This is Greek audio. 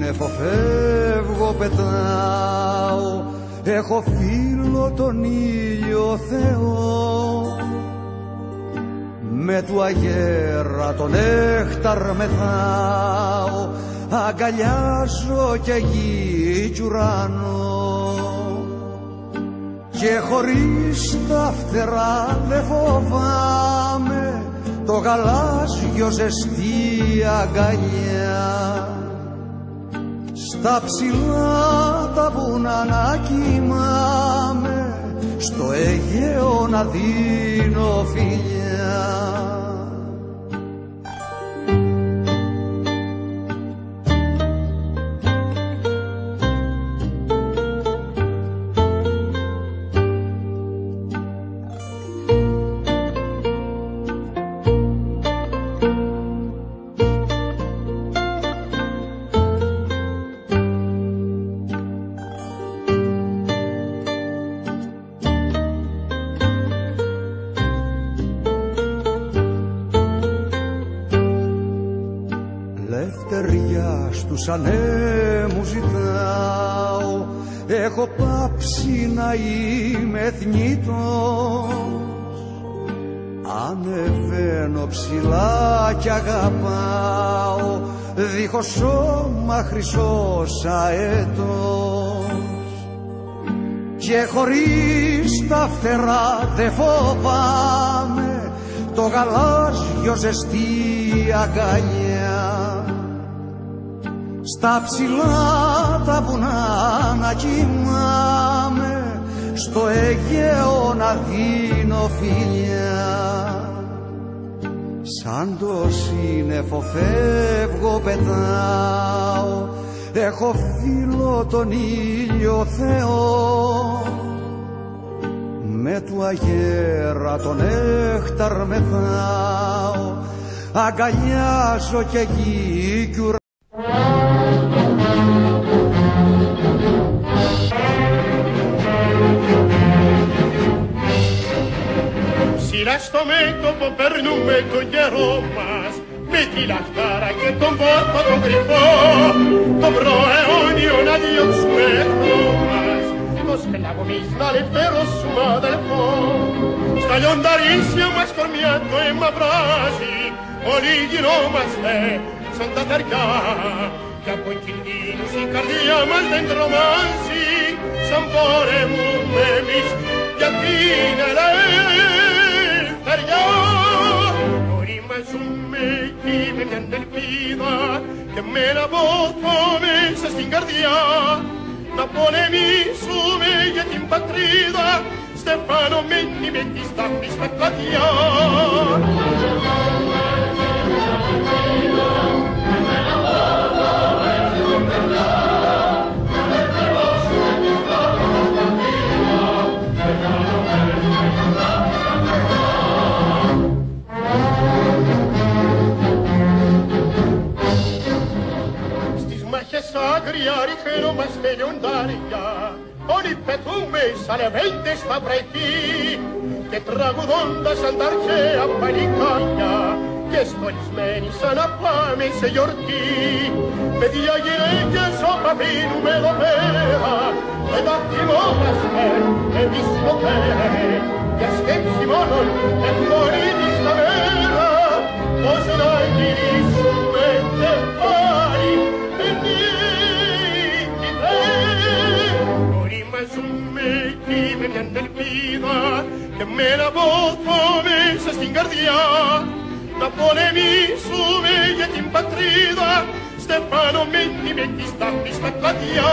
σύννεφο φεύγω πετάω, έχω φίλο τον ήλιο Θεό. Με του αγέρα τον νέχταρ μεθάω, αγκαλιάζω και γη κι ουρανό. Και χωρίς τα φτερά δε φοβάμαι το γαλάζιο ζεστή αγκαλιά. Στα ψηλά τα βουνά να κοιμάμαι, στο Αιγαίο να δίνω φιλιά. Λευτεριά στους ανέμους ζητάω, έχω πάψει να είμαι θνητός. Ανεβαίνω ψηλά κι αγαπάω, δίχως σώμα χρυσός αετός. Και χωρίς τα φτερά δε φοβάμαι το γαλάζιο ζεστή αγκαλιά. Στα ψηλά τα βουνά να κοιμάμαι, στο Αιγαίο να δίνω φιλιά. Σαν το σύννεφο φεύγω πετάω, έχω φίλο τον ήλιο Θεό. Με του αγέρα τον νέχταρ μεθάω, αγκαλιάζω και γη κι ουρανό. Ψηλά στο μέτωπο περνούμε τον καιρό μας, με τη λαχτάρα και τον πόρτο τον κρυφό, τον προαιώνιο να διώξουμε εχθρό μας, το σκλάβο εμείς να ελευθερώσουμε αδελφό. Στα λιονταρίσια μας κορμιά το αίμα βράζει, όλοι γινόμαστε σαν τα θαριά, κι από κινδύνους η καρδιά μας δεν τρομάζει, σαν πορεύουμε εμείς για την ελευθεριά. Οριμάζουμε εκεί με μια ελπίδα και με ένα βόθο μέσα στην καρδιά, να πολεμήσουμε για την πατρίδα, στεφανωμένοι με τη στάχτη στα κλαδιά. Άγρια ριχνόμαστε λιοντάρια, όλοι πετούμε σαν λεβέντες στα βρεχή, και τραγουδώντας σαν τα αρχαία παλικάρια, και στολισμένοι σαν να πάμε σε γιορτή. Παιδιά γυναίκες όπ' αφήνουμε εδώ πέρα, δεν τα θυμόμαστε εμείς ποτέ, για σκέψη μόνον εμπορείς στα μέρα, πως να γυρίσουμε και πάλι με μια ελπίδα και με ένα βόθο μέσα στην καρδιά, να πολεμήσουμε για την πατρίδα, στεφανωμένοι με τη στάχτη στα κλαδιά.